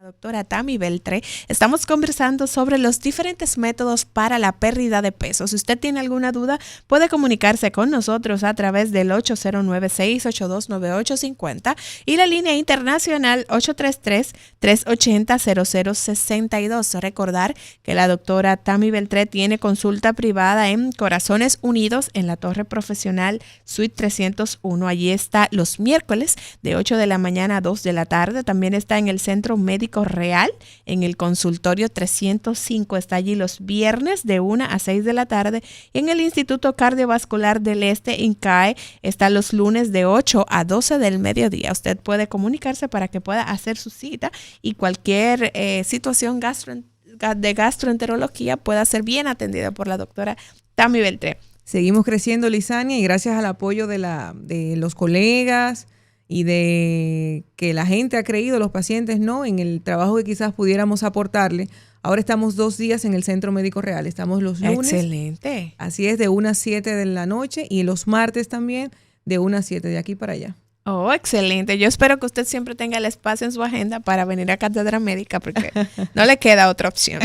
Doctora Tami Beltré, estamos conversando sobre los diferentes métodos para la pérdida de peso. Si usted tiene alguna duda, puede comunicarse con nosotros a través del 809-682-9850 y la línea internacional 833-380-0062. Recordar que la doctora Tami Beltré tiene consulta privada en Corazones Unidos en la Torre Profesional Suite 301. Allí está los miércoles de 8 de la mañana a 2 de la tarde. También está en el Centro Médico Real, en el consultorio 305, está allí los viernes de 1 a 6 de la tarde, y en el Instituto Cardiovascular del Este, INCAE, está los lunes de 8 a 12 del mediodía. Usted puede comunicarse para que pueda hacer su cita y cualquier situación de gastroenterología pueda ser bien atendida por la doctora Tami Beltré. Seguimos creciendo, Lizania, y gracias al apoyo de los colegas y de que la gente ha creído, los pacientes no, en el trabajo que quizás pudiéramos aportarle. Ahora estamos 2 días en el Centro Médico Real. Estamos los lunes. Excelente. Así es, de 1 a 7 de la noche, y los martes también de 1 a 7, de aquí para allá. Oh, excelente. Yo espero que usted siempre tenga el espacio en su agenda para venir a Cátedra Médica, porque no le queda otra opción.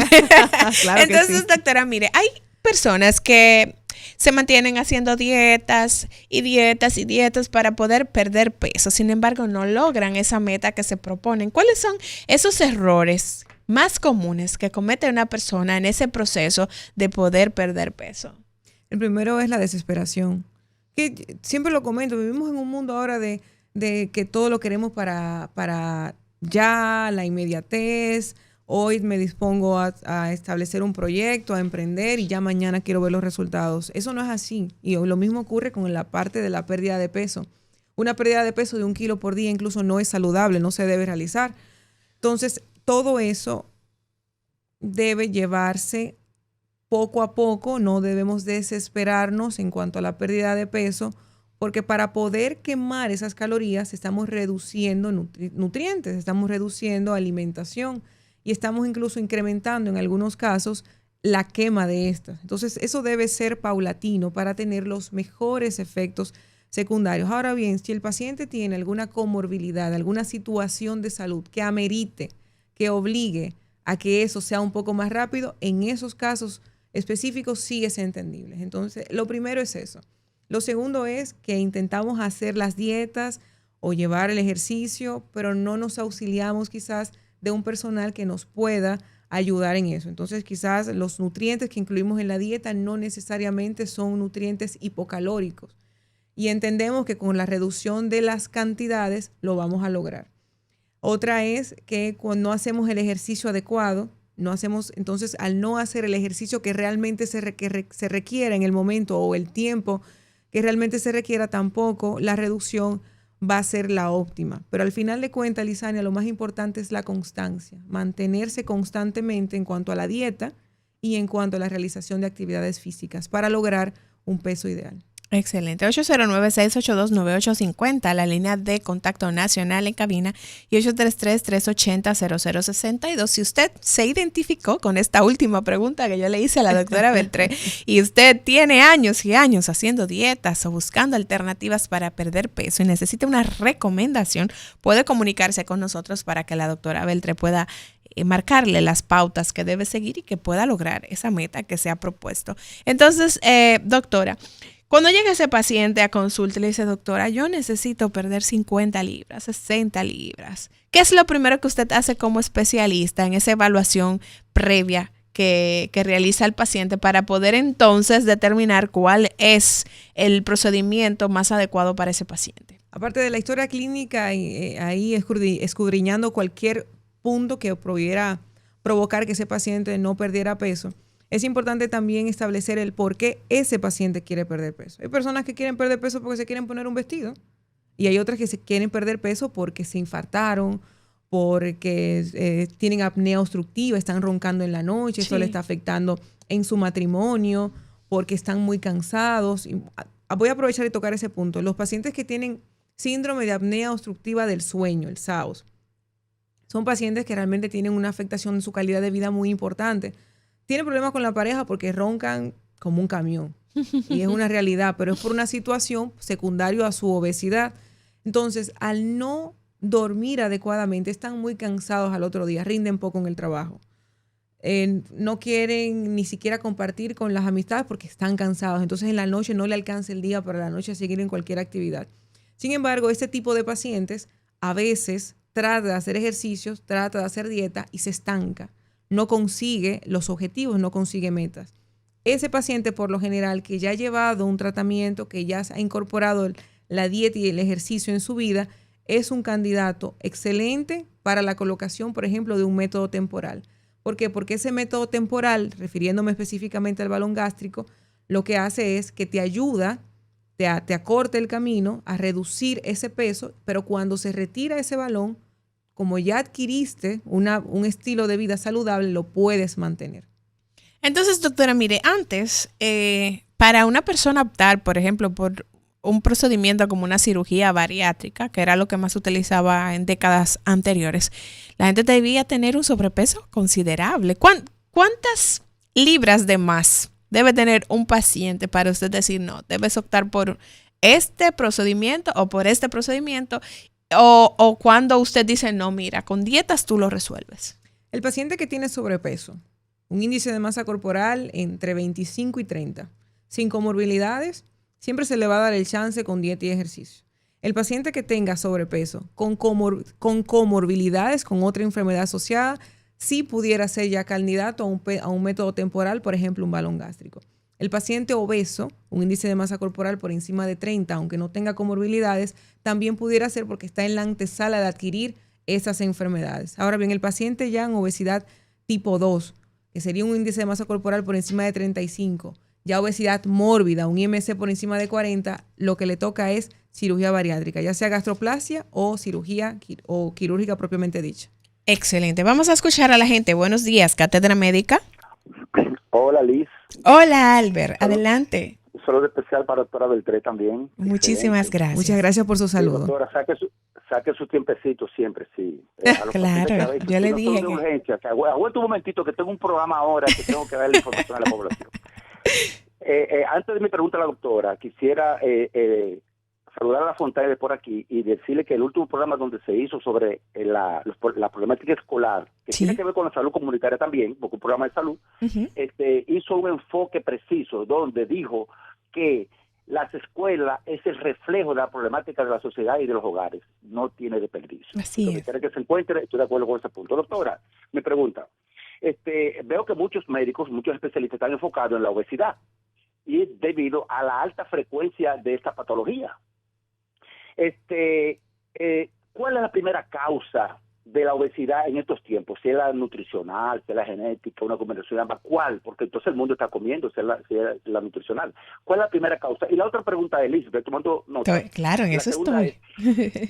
Claro. Entonces, sí. Doctora, mire, hay personas que se mantienen haciendo dietas y dietas y dietas para poder perder peso. Sin embargo, no logran esa meta que se proponen. ¿Cuáles son esos errores más comunes que comete una persona en ese proceso de poder perder peso? El primero es la desesperación. Que siempre lo comento, vivimos en un mundo ahora de que todo lo queremos para ya, la inmediatez. Hoy me dispongo a establecer un proyecto, a emprender, y ya mañana quiero ver los resultados. Eso no es así. Y lo mismo ocurre con la parte de la pérdida de peso. Una pérdida de peso de 1 kilo por día incluso no es saludable, no se debe realizar. Entonces, todo eso debe llevarse poco a poco. No debemos desesperarnos en cuanto a la pérdida de peso, porque para poder quemar esas calorías estamos reduciendo nutrientes, estamos reduciendo alimentación. Y estamos incluso incrementando en algunos casos la quema de estas. Entonces, eso debe ser paulatino para tener los mejores efectos secundarios. Ahora bien, si el paciente tiene alguna comorbilidad, alguna situación de salud que amerite, que obligue a que eso sea un poco más rápido, en esos casos específicos sí es entendible. Entonces, lo primero es eso. Lo segundo es que intentamos hacer las dietas o llevar el ejercicio, pero no nos auxiliamos quizás de un personal que nos pueda ayudar en eso. Entonces, quizás los nutrientes que incluimos en la dieta no necesariamente son nutrientes hipocalóricos. Y entendemos que con la reducción de las cantidades lo vamos a lograr. Otra es que cuando no hacemos el ejercicio adecuado, entonces al no hacer el ejercicio que realmente se requiera en el momento, o el tiempo que realmente se requiera, tampoco la reducción va a ser la óptima. Pero al final de cuentas, Lizania, lo más importante es la constancia, mantenerse constantemente en cuanto a la dieta y en cuanto a la realización de actividades físicas para lograr un peso ideal. Excelente. 809-682-9850, la línea de contacto nacional en cabina, y 833-380-0062. Si usted se identificó con esta última pregunta que yo le hice a la doctora Beltré y usted tiene años y años haciendo dietas o buscando alternativas para perder peso y necesita una recomendación, puede comunicarse con nosotros para que la doctora Beltré pueda marcarle las pautas que debe seguir y que pueda lograr esa meta que se ha propuesto. Entonces, doctora, cuando llega ese paciente a consulta y le dice, doctora, yo necesito perder 50 libras, 60 libras, ¿qué es lo primero que usted hace como especialista en esa evaluación previa que realiza el paciente para poder entonces determinar cuál es el procedimiento más adecuado para ese paciente? Aparte de la historia clínica, ahí escudriñando cualquier punto que pudiera provocar que ese paciente no perdiera peso, es importante también establecer el por qué ese paciente quiere perder peso. Hay personas que quieren perder peso porque se quieren poner un vestido, y hay otras que se quieren perder peso porque se infartaron, porque tienen apnea obstructiva, están roncando en la noche, eso le está afectando en su matrimonio, porque están muy cansados. Voy a aprovechar y tocar ese punto. Los pacientes que tienen síndrome de apnea obstructiva del sueño, el SAOS, son pacientes que realmente tienen una afectación en su calidad de vida muy importante. Tienen problemas con la pareja porque roncan como un camión. Y es una realidad, pero es por una situación secundaria a su obesidad. Entonces, al no dormir adecuadamente, están muy cansados al otro día, rinden poco en el trabajo. No quieren ni siquiera compartir con las amistades porque están cansados. Entonces en la noche no le alcanza el día para la noche seguir en cualquier actividad. Sin embargo, este tipo de pacientes a veces trata de hacer ejercicios, trata de hacer dieta y se estanca. No consigue los objetivos, no consigue metas. Ese paciente, por lo general, que ya ha llevado un tratamiento, que ya ha incorporado la dieta y el ejercicio en su vida, es un candidato excelente para la colocación, por ejemplo, de un método temporal. ¿Por qué? Porque ese método temporal, refiriéndome específicamente al balón gástrico, lo que hace es que te ayuda, te acorta el camino a reducir ese peso, pero cuando se retira ese balón, como ya adquiriste un estilo de vida saludable, lo puedes mantener. Entonces, doctora, mire, antes, para una persona optar, por ejemplo, por un procedimiento como una cirugía bariátrica, que era lo que más se utilizaba en décadas anteriores, la gente debía tener un sobrepeso considerable. ¿Cuántas libras de más debe tener un paciente para usted decir, no, debes optar por este procedimiento o por este procedimiento? O cuando usted dice, no, mira, con dietas tú lo resuelves. El paciente que tiene sobrepeso, un índice de masa corporal entre 25 y 30, sin comorbilidades, siempre se le va a dar el chance con dieta y ejercicio. El paciente que tenga sobrepeso con comorbilidades, con otra enfermedad asociada, sí pudiera ser ya candidato a un método temporal, por ejemplo, un balón gástrico. El paciente obeso, un índice de masa corporal por encima de 30, aunque no tenga comorbilidades, también pudiera ser porque está en la antesala de adquirir esas enfermedades. Ahora bien, el paciente ya en obesidad tipo 2, que sería un índice de masa corporal por encima de 35, ya obesidad mórbida, un IMC por encima de 40, lo que le toca es cirugía bariátrica, ya sea gastroplasia o cirugía o quirúrgica propiamente dicha. Excelente. Vamos a escuchar a la gente. Buenos días, Cátedra Médica. Hola, Liz. Hola, Albert. Adelante. Un saludo especial para la doctora Beltré también. Muchísimas gracias. Muchas gracias por su saludo. Sí, doctora, saque su tiempecito siempre, sí. Claro, yo le dije que... urgencia, aguanta un momentito que tengo un programa ahora que tengo que dar la información a la población. Antes de mi pregunta a la doctora, quisiera saludar a la Fontana por aquí y decirle que el último programa donde se hizo sobre la problemática escolar, que tiene que ver con la salud comunitaria también, porque un programa de salud, hizo un enfoque preciso donde dijo que las escuelas es el reflejo de la problemática de la sociedad y de los hogares. No tiene desperdicio. Así es. Quiere que se encuentre, estoy de acuerdo con ese punto. Doctora, me pregunta, veo que muchos médicos, muchos especialistas están enfocados en la obesidad y debido a la alta frecuencia de esta patología. ¿Cuál es la primera causa de la obesidad en estos tiempos? Si es la nutricional, si es la genética, una combinación de ambas, ¿cuál? Porque entonces el mundo está comiendo, si es la nutricional. ¿Cuál es la primera causa? Y la otra pregunta de Elizabeth, tomando nota. Claro, en eso estoy.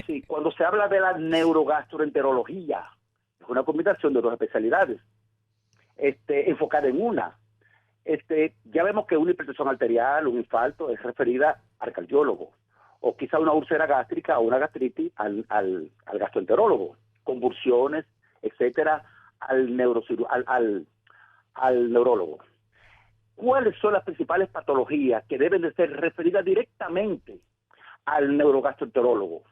Sí, cuando se habla de la neurogastroenterología, es una combinación de dos especialidades, enfocada en una. Ya vemos que una hipertensión arterial, un infarto, es referida al cardiólogo, o quizá una úlcera gástrica o una gastritis al gastroenterólogo, convulsiones, etcétera, al neurólogo. ¿Cuáles son las principales patologías que deben de ser referidas directamente al neurogastroenterólogo?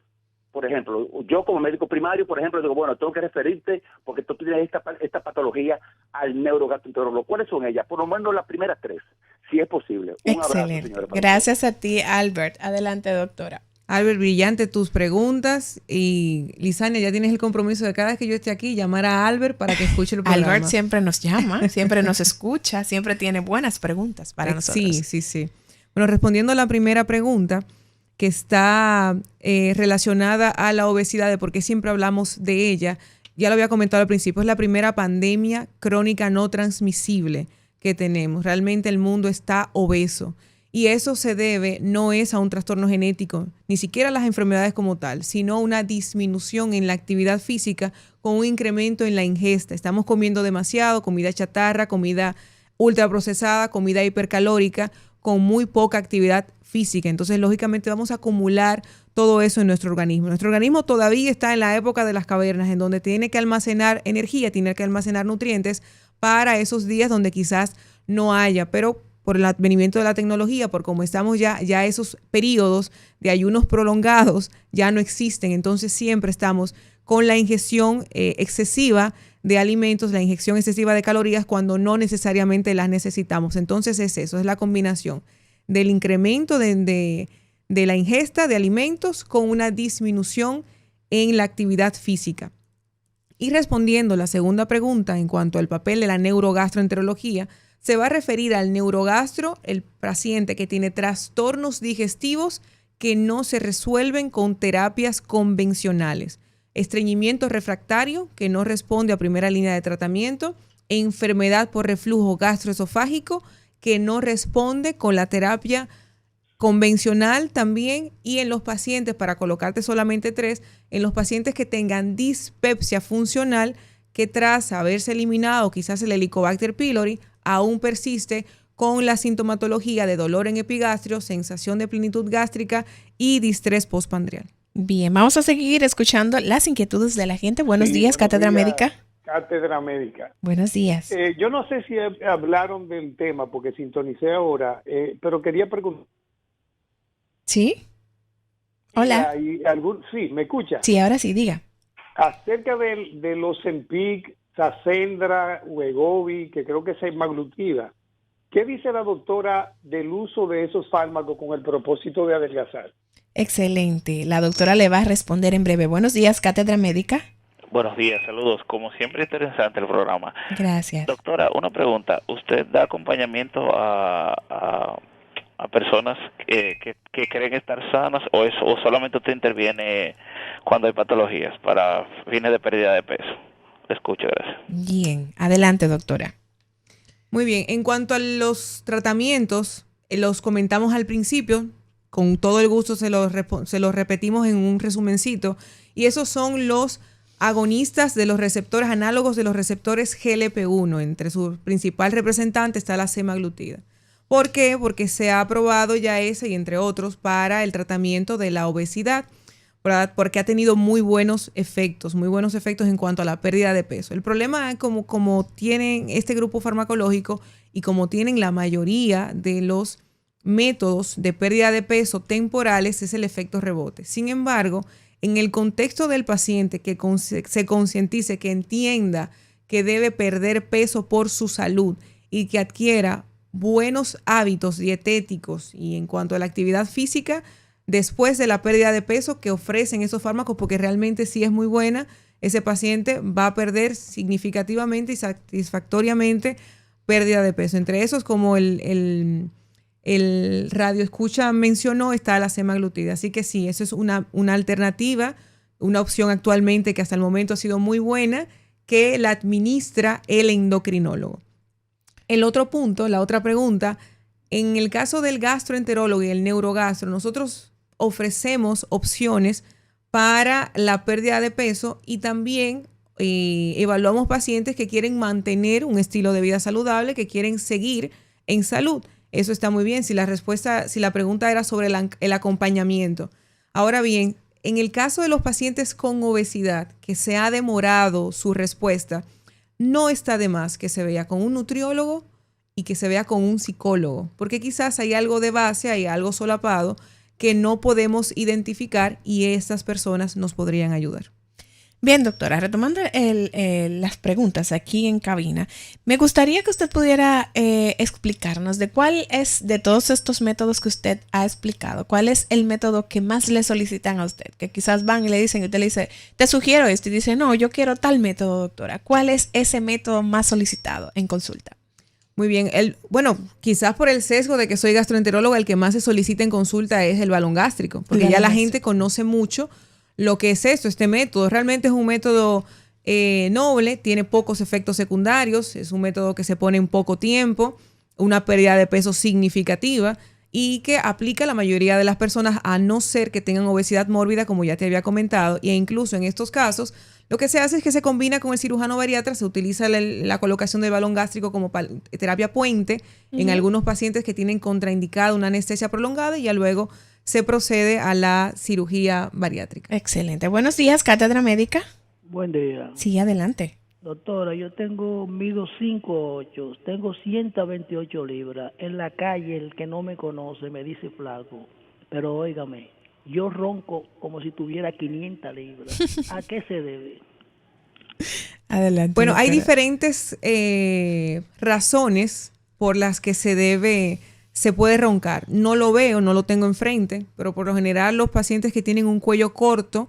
Por ejemplo, yo como médico primario, por ejemplo, digo, bueno, tengo que referirte porque tú tienes esta patología al neurogastroenterólogo. ¿Cuáles son ellas? Por lo menos las primeras tres, si es posible. Un excelente. Abrazo, señora. Gracias a ti, Albert. Adelante, doctora. Albert, brillante tus preguntas. Y Lisania, ya tienes el compromiso de cada vez que yo esté aquí llamar a Albert para que escuche el programa. Albert siempre nos llama, siempre nos escucha, siempre tiene buenas preguntas para nosotros. Sí. Bueno, respondiendo a la primera pregunta, que está relacionada a la obesidad, de por qué siempre hablamos de ella, ya lo había comentado al principio, es la primera pandemia crónica no transmisible que tenemos. Realmente el mundo está obeso. Y eso se debe, no es a un trastorno genético, ni siquiera a las enfermedades como tal, sino a una disminución en la actividad física con un incremento en la ingesta. Estamos comiendo demasiado, comida chatarra, comida ultraprocesada, comida hipercalórica, con muy poca actividad física. Entonces, lógicamente, vamos a acumular todo eso en nuestro organismo. Nuestro organismo todavía está en la época de las cavernas, en donde tiene que almacenar energía, tiene que almacenar nutrientes para esos días donde quizás no haya. Pero por el advenimiento de la tecnología, por cómo estamos ya esos periodos de ayunos prolongados ya no existen. Entonces siempre estamos con la ingestión excesiva de alimentos, la ingestión excesiva de calorías cuando no necesariamente las necesitamos. Entonces es la combinación del incremento de la ingesta de alimentos con una disminución en la actividad física. Y respondiendo la segunda pregunta en cuanto al papel de la neurogastroenterología, se va a referir al neurogastro, el paciente que tiene trastornos digestivos que no se resuelven con terapias convencionales. Estreñimiento refractario que no responde a primera línea de tratamiento, enfermedad por reflujo gastroesofágico que no responde con la terapia convencional también, y en los pacientes, para colocarte solamente 3, en los pacientes que tengan dispepsia funcional que tras haberse eliminado quizás el Helicobacter pylori aún persiste con la sintomatología de dolor en epigastrio, sensación de plenitud gástrica y distrés postpandrial. Bien, vamos a seguir escuchando las inquietudes de la gente. Buenos días, Cátedra Médica. Cátedra Médica. Buenos días. Yo no sé si hablaron del tema porque sintonicé ahora, pero quería preguntar. ¿Sí? Hola. Sí, ¿me escucha? Sí, ahora sí, diga. Acerca de los Ozempic, Saxendra, Wegovy, que creo que es semaglutida, ¿qué dice la doctora del uso de esos fármacos con el propósito de adelgazar? Excelente. La doctora le va a responder en breve. Buenos días, Cátedra Médica. Buenos días, saludos. Como siempre, interesante el programa. Gracias. Doctora, una pregunta. ¿Usted da acompañamiento a personas que creen estar sanas o solamente usted interviene cuando hay patologías para fines de pérdida de peso? Le escucho, gracias. Bien, adelante, doctora. Muy bien, en cuanto a los tratamientos, los comentamos al principio, con todo el gusto se los repetimos en un resumencito, y esos son los agonistas de los receptores análogos de los receptores GLP-1. Entre su principal representante está la semaglutida. ¿Por qué? Porque se ha aprobado ya ese y entre otros para el tratamiento de la obesidad, ¿verdad? Porque ha tenido muy buenos efectos en cuanto a la pérdida de peso. El problema es como tienen este grupo farmacológico y como tienen la mayoría de los métodos de pérdida de peso temporales, es el efecto rebote. Sin embargo, en el contexto del paciente que se concientice, que entienda que debe perder peso por su salud y que adquiera buenos hábitos dietéticos y en cuanto a la actividad física después de la pérdida de peso que ofrecen esos fármacos, porque realmente sí es muy buena, ese paciente va a perder significativamente y satisfactoriamente pérdida de peso. Entre esos, como el radio escucha mencionó, está la semaglutida. Así que sí, eso es una alternativa, una opción actualmente que hasta el momento ha sido muy buena, que la administra el endocrinólogo. El otro punto, la otra pregunta, en el caso del gastroenterólogo y el neurogastro, nosotros ofrecemos opciones para la pérdida de peso y también evaluamos pacientes que quieren mantener un estilo de vida saludable, que quieren seguir en salud. Eso está muy bien si la pregunta era sobre el acompañamiento. Ahora bien, en el caso de los pacientes con obesidad, que se ha demorado su respuesta, no está de más que se vea con un nutriólogo y que se vea con un psicólogo, porque quizás hay algo de base, hay algo solapado que no podemos identificar y estas personas nos podrían ayudar. Bien, doctora, retomando las preguntas aquí en cabina, me gustaría que usted pudiera explicarnos de cuál es, de todos estos métodos que usted ha explicado, cuál es el método que más le solicitan a usted, que quizás van y le dicen, y usted le dice, te sugiero esto, y dice, no, yo quiero tal método, doctora. ¿Cuál es ese método más solicitado en consulta? Muy bien. Bueno, quizás por el sesgo de que soy gastroenteróloga, el que más se solicita en consulta es el balón gástrico, porque ya la gente conoce mucho lo que es esto, este método. Realmente es un método noble, tiene pocos efectos secundarios, es un método que se pone en poco tiempo, una pérdida de peso significativa y que aplica a la mayoría de las personas, a no ser que tengan obesidad mórbida, como ya te había comentado, e incluso en estos casos lo que se hace es que se combina con el cirujano bariatra, se utiliza la colocación del balón gástrico como terapia puente en algunos pacientes que tienen contraindicada una anestesia prolongada y ya luego se procede a la cirugía bariátrica. Excelente. Buenos días, Cátedra Médica. Buen día. Sí, adelante. Doctora, yo mido 5'8", tengo 128 libras. En la calle el que no me conoce me dice flaco, pero óigame, yo ronco como si tuviera 500 libras. ¿A qué se debe? Adelante. Bueno, hay doctora. diferentes razones por las que se puede roncar. No lo veo, no lo tengo enfrente, pero por lo general los pacientes que tienen un cuello corto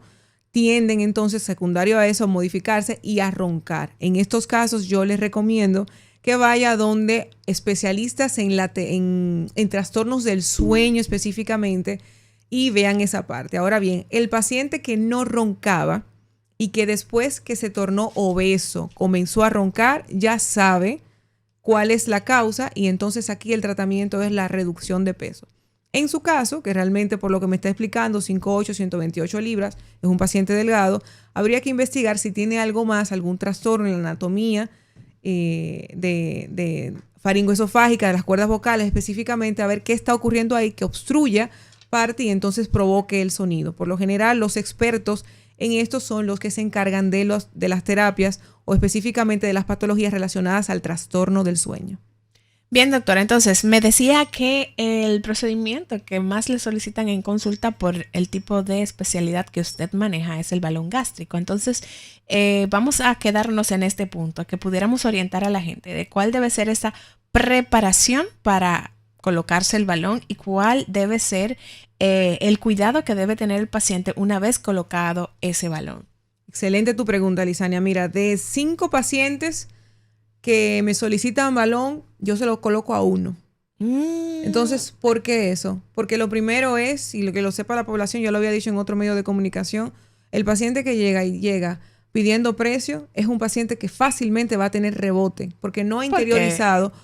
tienden entonces, secundario a eso, a modificarse y a roncar. En estos casos yo les recomiendo que vaya donde especialistas en trastornos del sueño específicamente y vean esa parte. Ahora bien, el paciente que no roncaba y que después que se tornó obeso comenzó a roncar, ya sabe cuál es la causa y entonces aquí el tratamiento es la reducción de peso. En su caso, que realmente por lo que me está explicando, 5'8", 128 libras, es un paciente delgado, habría que investigar si tiene algo más, algún trastorno en la anatomía de faringoesofágica, de las cuerdas vocales específicamente, a ver qué está ocurriendo ahí, que obstruya parte y entonces provoque el sonido. Por lo general, los expertos en esto son los que se encargan de las terapias o específicamente de las patologías relacionadas al trastorno del sueño. Bien, doctora, entonces me decía que el procedimiento que más le solicitan en consulta por el tipo de especialidad que usted maneja es el balón gástrico. Entonces, vamos a quedarnos en este punto, que pudiéramos orientar a la gente de cuál debe ser esa preparación para colocarse el balón y cuál debe ser el cuidado que debe tener el paciente una vez colocado ese balón. Excelente tu pregunta, Lisania. Mira, de 5 pacientes que me solicitan balón, yo se lo coloco a 1. Entonces, ¿por qué eso? Porque lo primero es, y lo que lo sepa la población, yo lo había dicho en otro medio de comunicación, el paciente que llega pidiendo precio es un paciente que fácilmente va a tener rebote, porque no ha interiorizado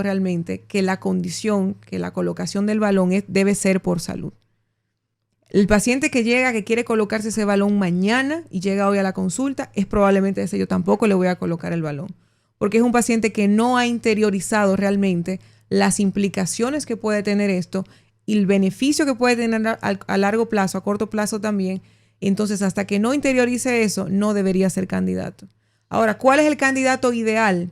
realmente que la condición, que la colocación del balón debe ser por salud. El paciente que llega, que quiere colocarse ese balón mañana y llega hoy a la consulta, es probablemente ese. Yo tampoco le voy a colocar el balón, porque es un paciente que no ha interiorizado realmente las implicaciones que puede tener esto y el beneficio que puede tener a largo plazo, a corto plazo también. Entonces, hasta que no interiorice eso, no debería ser candidato. Ahora, ¿cuál es el candidato ideal?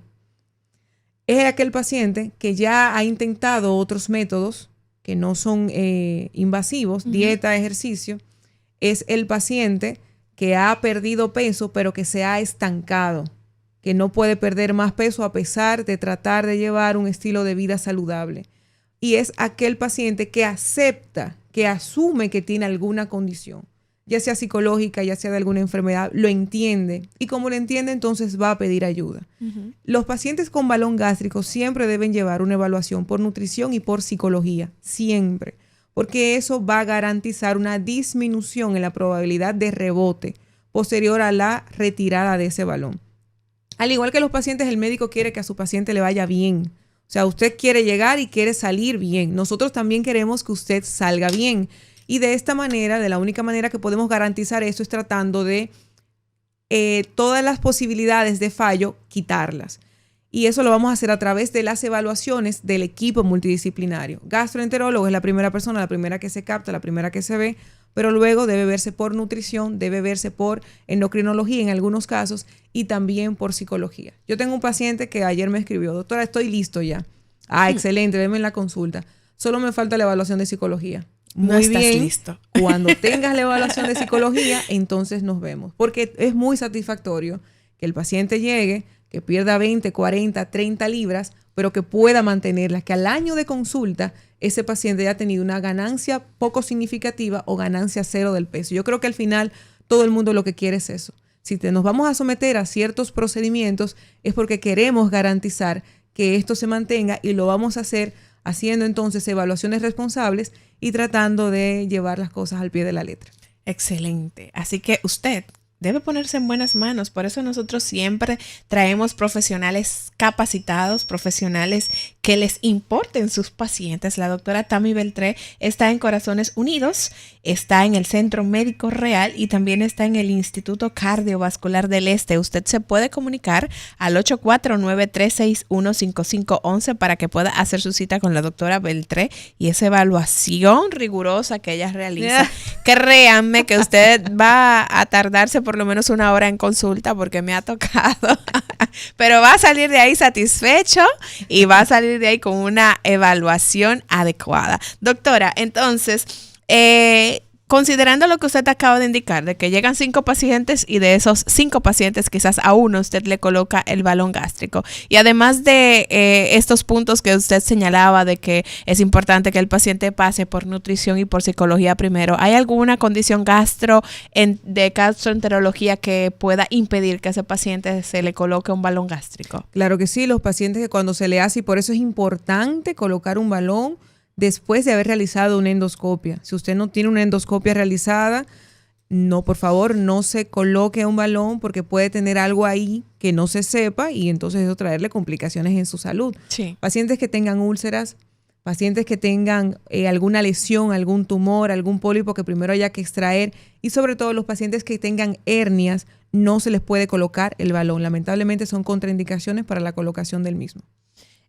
Es aquel paciente que ya ha intentado otros métodos que no son invasivos, dieta, ejercicio. Es el paciente que ha perdido peso, pero que se ha estancado, que no puede perder más peso a pesar de tratar de llevar un estilo de vida saludable. Y es aquel paciente que acepta, que asume que tiene alguna condición, ya sea psicológica, ya sea de alguna enfermedad, lo entiende. Y como lo entiende, entonces va a pedir ayuda. Los pacientes con balón gástrico siempre deben llevar una evaluación por nutrición y por psicología, siempre. Porque eso va a garantizar una disminución en la probabilidad de rebote posterior a la retirada de ese balón. Al igual que los pacientes, el médico quiere que a su paciente le vaya bien. O sea, usted quiere llegar y quiere salir bien. Nosotros también queremos que usted salga bien. Y de esta manera, de la única manera que podemos garantizar esto es tratando de todas las posibilidades de fallo, quitarlas. Y eso lo vamos a hacer a través de las evaluaciones del equipo multidisciplinario. Gastroenterólogo es la primera persona, la primera que se capta, la primera que se ve, pero luego debe verse por nutrición, debe verse por endocrinología en algunos casos y también por psicología. Yo tengo un paciente que ayer me escribió: doctora, estoy listo ya. Excelente, veme en la consulta. Solo me falta la evaluación de psicología. Muy bien, listo. Cuando tengas la evaluación de psicología, entonces nos vemos. Porque es muy satisfactorio que el paciente llegue, que pierda 20, 40, 30 libras, pero que pueda mantenerlas, que al año de consulta ese paciente haya tenido una ganancia poco significativa o ganancia cero del peso. Yo creo que al final todo el mundo lo que quiere es eso. Si nos vamos a someter a ciertos procedimientos es porque queremos garantizar que esto se mantenga y lo vamos a hacer haciendo entonces evaluaciones responsables y tratando de llevar las cosas al pie de la letra. Excelente. Así que usted debe ponerse en buenas manos. Por eso nosotros siempre traemos profesionales capacitados, profesionales que les importen sus pacientes. La doctora Tami Beltré está en Corazones Unidos, está en el Centro Médico Real y también está en el Instituto Cardiovascular del Este. Usted se puede comunicar al 849-361-5511 para que pueda hacer su cita con la doctora Beltré y esa evaluación rigurosa que ella realiza. Créanme que usted va a tardarse por por lo menos 1 hora en consulta porque me ha tocado. Pero va a salir de ahí satisfecho y va a salir de ahí con una evaluación adecuada. Doctora, entonces, considerando lo que usted acaba de indicar, de que llegan 5 pacientes y de esos 5 pacientes quizás a uno usted le coloca el balón gástrico. Y además de estos puntos que usted señalaba de que es importante que el paciente pase por nutrición y por psicología primero, ¿hay alguna condición de gastroenterología que pueda impedir que a ese paciente se le coloque un balón gástrico? Claro que sí, los pacientes que cuando se le hace, y por eso es importante colocar un balón después de haber realizado una endoscopia. Si usted no tiene una endoscopia realizada, no, por favor, no se coloque un balón porque puede tener algo ahí que no se sepa y entonces eso traerle complicaciones en su salud. Sí. Pacientes que tengan úlceras, pacientes que tengan alguna lesión, algún tumor, algún pólipo que primero haya que extraer y sobre todo los pacientes que tengan hernias, no se les puede colocar el balón. Lamentablemente son contraindicaciones para la colocación del mismo.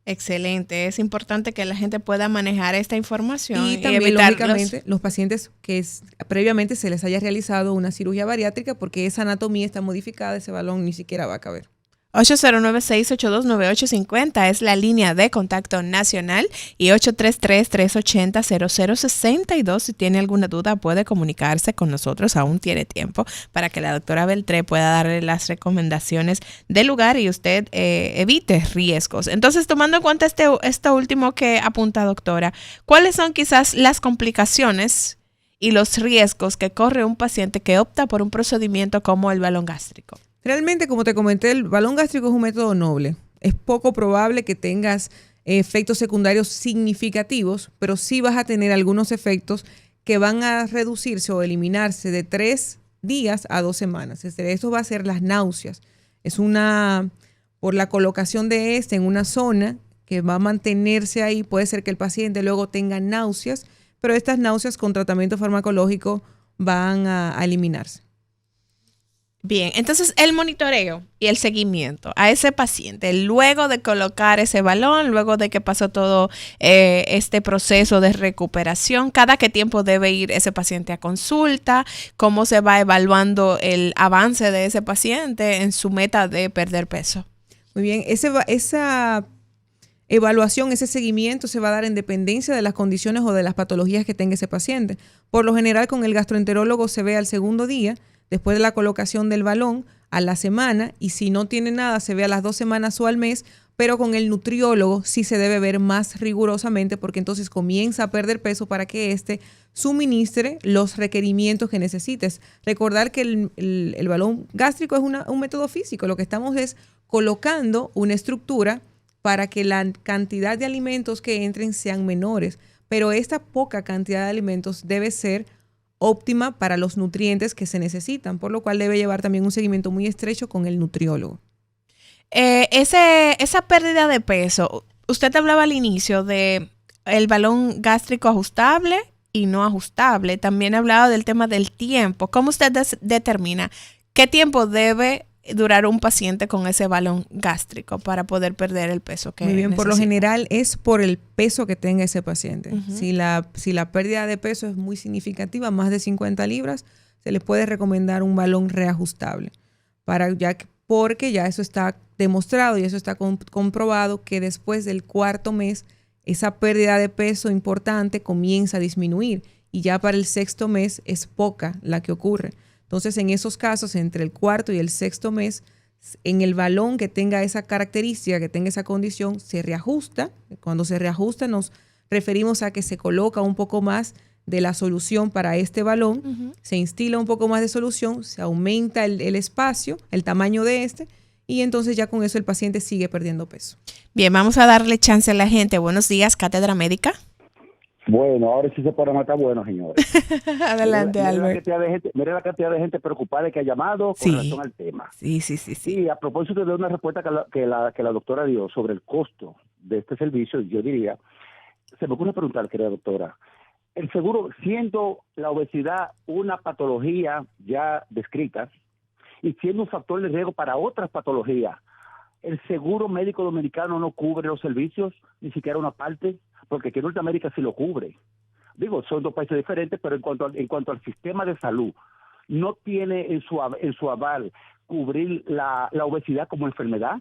Excelente, es importante que la gente pueda manejar esta información y también, evitar lógicamente, los pacientes que previamente se les haya realizado una cirugía bariátrica porque esa anatomía está modificada, ese balón ni siquiera va a caber. 809-682-9850 es la línea de contacto nacional y 833-380-0062. Si tiene alguna duda puede comunicarse con nosotros, aún tiene tiempo para que la doctora Beltré pueda darle las recomendaciones del lugar y usted evite riesgos. Entonces, tomando en cuenta esto último que apunta doctora, ¿cuáles son quizás las complicaciones y los riesgos que corre un paciente que opta por un procedimiento como el balón gástrico? Realmente, como te comenté, el balón gástrico es un método noble. Es poco probable que tengas efectos secundarios significativos, pero sí vas a tener algunos efectos que van a reducirse o eliminarse de 3 días a 2 semanas. Eso va a ser las náuseas. Es por la colocación de en una zona que va a mantenerse ahí, puede ser que el paciente luego tenga náuseas, pero estas náuseas con tratamiento farmacológico van a eliminarse. Bien, entonces el monitoreo y el seguimiento a ese paciente luego de colocar ese balón, luego de que pasó todo este proceso de recuperación, ¿cada qué tiempo debe ir ese paciente a consulta? ¿Cómo se va evaluando el avance de ese paciente en su meta de perder peso? Muy bien, esa evaluación, ese seguimiento se va a dar en dependencia de las condiciones o de las patologías que tenga ese paciente. Por lo general, con el gastroenterólogo se ve al segundo día, después de la colocación del balón, a la semana, y si no tiene nada, se ve a las 2 semanas o al mes, pero con el nutriólogo sí se debe ver más rigurosamente porque entonces comienza a perder peso para que éste suministre los requerimientos que necesites. Recordar que el balón gástrico es un método físico, lo que estamos es colocando una estructura para que la cantidad de alimentos que entren sean menores, pero esta poca cantidad de alimentos debe ser óptima para los nutrientes que se necesitan, por lo cual debe llevar también un seguimiento muy estrecho con el nutriólogo. Esa pérdida de peso, usted hablaba al inicio de el balón gástrico ajustable y no ajustable. También hablaba del tema del tiempo. ¿Cómo usted determina qué tiempo debe durar un paciente con ese balón gástrico para poder perder el peso que Muy bien, necesita? por lo general es por el peso que tenga ese paciente. Uh-huh. Si la pérdida de peso es muy significativa, más de 50 libras, se le puede recomendar un balón reajustable porque ya eso está demostrado y eso está comprobado que después del 4º mes esa pérdida de peso importante comienza a disminuir y ya para el 6º mes es poca la que ocurre. Entonces, en esos casos, entre el 4º y el 6º mes, en el balón que tenga esa característica, que tenga esa condición, se reajusta. Cuando se reajusta nos referimos a que se coloca un poco más de la solución para este balón, uh-huh. Se instila un poco más de solución, se aumenta el espacio, el tamaño de y entonces ya con eso el paciente sigue perdiendo peso. Bien, vamos a darle chance a la gente. Buenos días, Cátedra Médica. Bueno, ahora sí se programa está bueno, señores. Adelante, Albert. Mire la cantidad de gente preocupada que ha llamado con relación al tema. Sí. Y a propósito de una respuesta que la doctora dio sobre el costo de este servicio, yo diría, se me ocurre preguntar, querida doctora, el seguro, siendo la obesidad una patología ya descrita y siendo un factor de riesgo para otras patologías, ¿el seguro médico dominicano no cubre los servicios, ni siquiera una parte? Porque aquí en Norteamérica sí lo cubre. Digo, son 2 países diferentes, pero en cuanto al sistema de salud, no tiene en su aval cubrir la obesidad como enfermedad?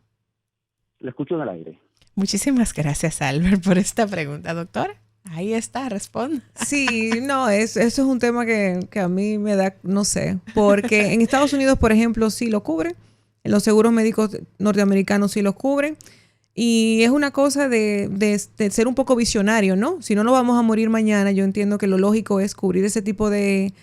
Le escucho en el aire. Muchísimas gracias, Albert, por esta pregunta, doctora. Ahí está, responde. Sí, no, eso es un tema que a mí me da, no sé, porque en Estados Unidos, por ejemplo, sí lo cubren, los seguros médicos norteamericanos sí los cubren, y es una cosa de ser un poco visionario, ¿no? Si no nos vamos a morir mañana, yo entiendo que lo lógico es cubrir ese tipo de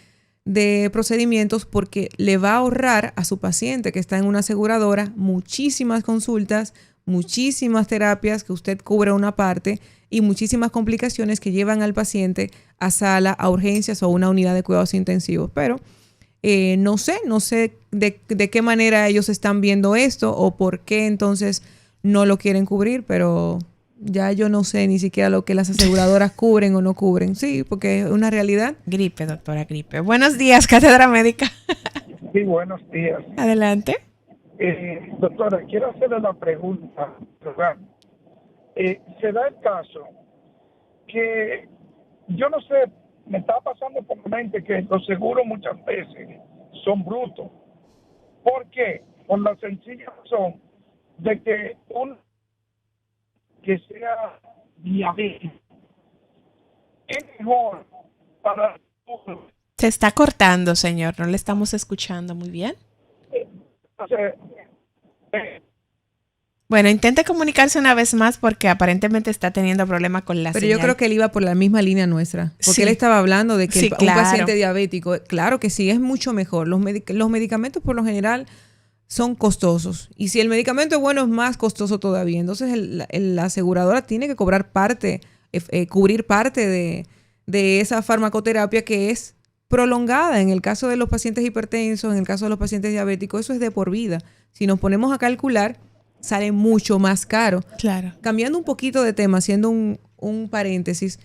procedimientos porque le va a ahorrar a su paciente que está en una aseguradora muchísimas consultas, muchísimas terapias que usted cubre una parte y muchísimas complicaciones que llevan al paciente a sala, a urgencias o a una unidad de cuidados intensivos. Pero no sé de qué manera ellos están viendo esto o por qué entonces no lo quieren cubrir, pero ya yo no sé ni siquiera lo que las aseguradoras cubren o no cubren. Sí, porque es una realidad. Gripe, doctora, gripe. Buenos días, Cátedra Médica. Sí, buenos días. Adelante. Doctora, quiero hacerle la pregunta. Se da el caso que, yo no sé, me está pasando por la mente que los seguros muchas veces son brutos. ¿Por qué? Por la sencilla razón de que que sea diabético es mejor para... Se está cortando, señor. No le estamos escuchando muy bien. Bueno, intente comunicarse una vez más porque aparentemente está teniendo problemas con la señal. Pero yo creo que él iba por la misma línea nuestra. Porque sí. Él estaba hablando de que sí, un paciente diabético, claro que sí, es mucho mejor. Los medicamentos por lo general son costosos. Y si el medicamento es bueno, es más costoso todavía. Entonces la aseguradora tiene que cobrar cubrir parte de esa farmacoterapia que es prolongada. En el caso de los pacientes hipertensos, en el caso de los pacientes diabéticos, eso es de por vida. Si nos ponemos a calcular, sale mucho más caro. Claro. Cambiando un poquito de tema, haciendo un paréntesis,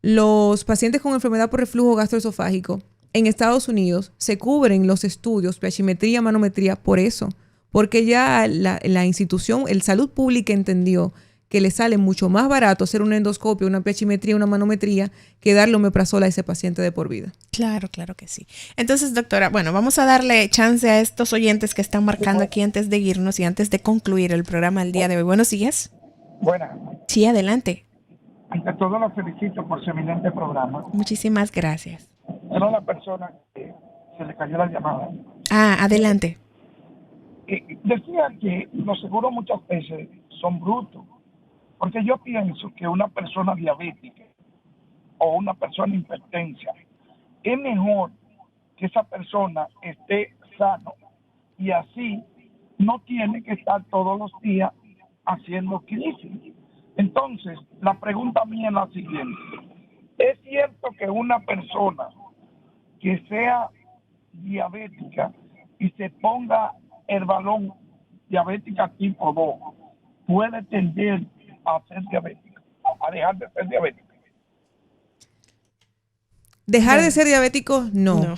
los pacientes con enfermedad por reflujo gastroesofágico en Estados Unidos se cubren los estudios, pH-metría, manometría, por eso. Porque ya la institución, el Salud Pública entendió que le sale mucho más barato hacer un endoscopio, una pH-metría, una manometría, que darle omeprazol a ese paciente de por vida. Claro, claro que sí. Entonces, doctora, bueno, vamos a darle chance a estos oyentes que están marcando aquí antes de irnos y antes de concluir el programa del día de hoy. Buenos días. Buenas. Sí, adelante. Ante todo, lo felicito por su eminente programa. Muchísimas gracias. Era la persona que se le cayó la llamada. Adelante. Decía que los seguros muchas veces son brutos. Porque yo pienso que una persona diabética o una persona hipertensa, es mejor que esa persona esté sano y así no tiene que estar todos los días haciendo crisis. Entonces, la pregunta mía es la siguiente. ¿Es cierto que una persona que sea diabética y se ponga el balón diabética tipo 2 puede tender a ser diabética, a dejar de ser diabética? Dejar de ser diabético, no.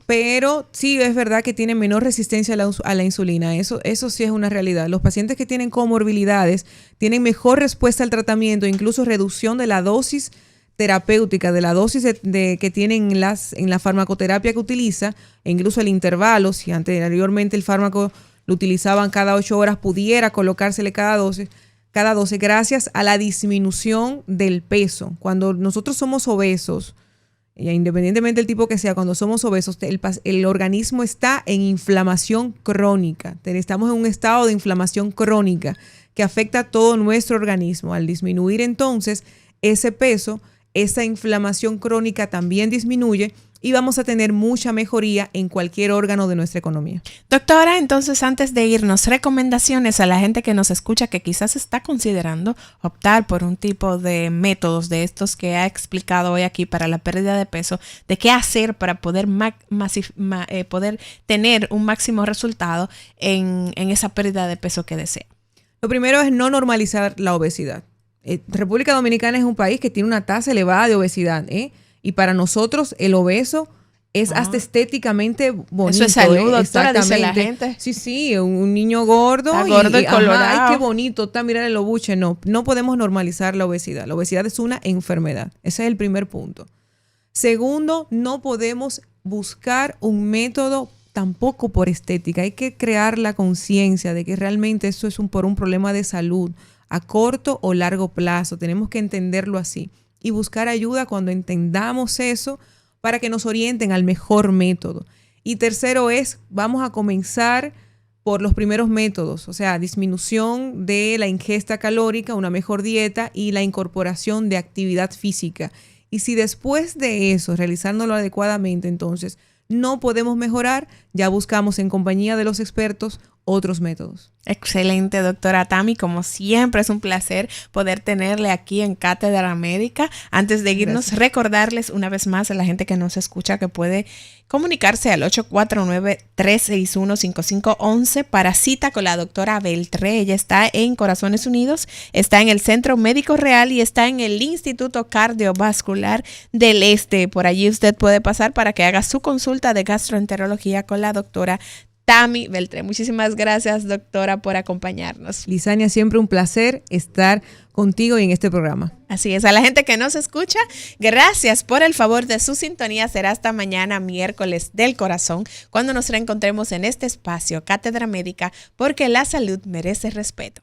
Pero sí es verdad que tiene menor resistencia a la insulina. Eso sí es una realidad. Los pacientes que tienen comorbilidades tienen mejor respuesta al tratamiento, incluso reducción de la dosis terapéutica, de la dosis que tienen en la farmacoterapia que utiliza, e incluso el intervalo. Si anteriormente el fármaco lo utilizaban cada 8 horas, pudiera colocársele cada 12, gracias a la disminución del peso. Cuando nosotros somos obesos, independientemente del tipo que sea, cuando somos obesos, el organismo está en inflamación crónica. Estamos en un estado de inflamación crónica que afecta a todo nuestro organismo. Al disminuir entonces ese peso, esa inflamación crónica también disminuye y vamos a tener mucha mejoría en cualquier órgano de nuestra economía. Doctora, entonces antes de irnos, recomendaciones a la gente que nos escucha que quizás está considerando optar por un tipo de métodos de estos que ha explicado hoy aquí para la pérdida de peso, de qué hacer para poder poder tener un máximo resultado en esa pérdida de peso que desea. Lo primero es no normalizar la obesidad. República Dominicana es un país que tiene una tasa elevada de obesidad, y para nosotros el obeso es hasta estéticamente bonito. Eso es salud, doctora, dice la gente. Sí, un niño gordo. Está gordo y colorado. Ay, qué bonito, está mirar el obuche. No podemos normalizar la obesidad. La obesidad es una enfermedad. Ese es el primer punto. Segundo, no podemos buscar un método tampoco por estética. Hay que crear la conciencia de que realmente esto es por un problema de salud a corto o largo plazo. Tenemos que entenderlo así y buscar ayuda cuando entendamos eso para que nos orienten al mejor método. Y tercero vamos a comenzar por los primeros métodos, o sea, disminución de la ingesta calórica, una mejor dieta y la incorporación de actividad física. Y si después de eso, realizándolo adecuadamente, entonces no podemos mejorar, ya buscamos en compañía de los expertos otros métodos. Excelente, doctora Tami. Como siempre, es un placer poder tenerle aquí en Cátedra Médica. Antes de irnos, recordarles una vez más a la gente que nos escucha que puede comunicarse al 849-361-5511 para cita con la doctora Beltré. Ella está en Corazones Unidos, está en el Centro Médico Real y está en el Instituto Cardiovascular del Este. Por allí usted puede pasar para que haga su consulta de gastroenterología con la doctora Tami Beltré. Muchísimas gracias, doctora, por acompañarnos. Lizania, siempre un placer estar contigo y en este programa. Así es, a la gente que nos escucha, gracias por el favor de su sintonía. Será hasta mañana, miércoles del corazón, cuando nos reencontremos en este espacio, Cátedra Médica, porque la salud merece respeto.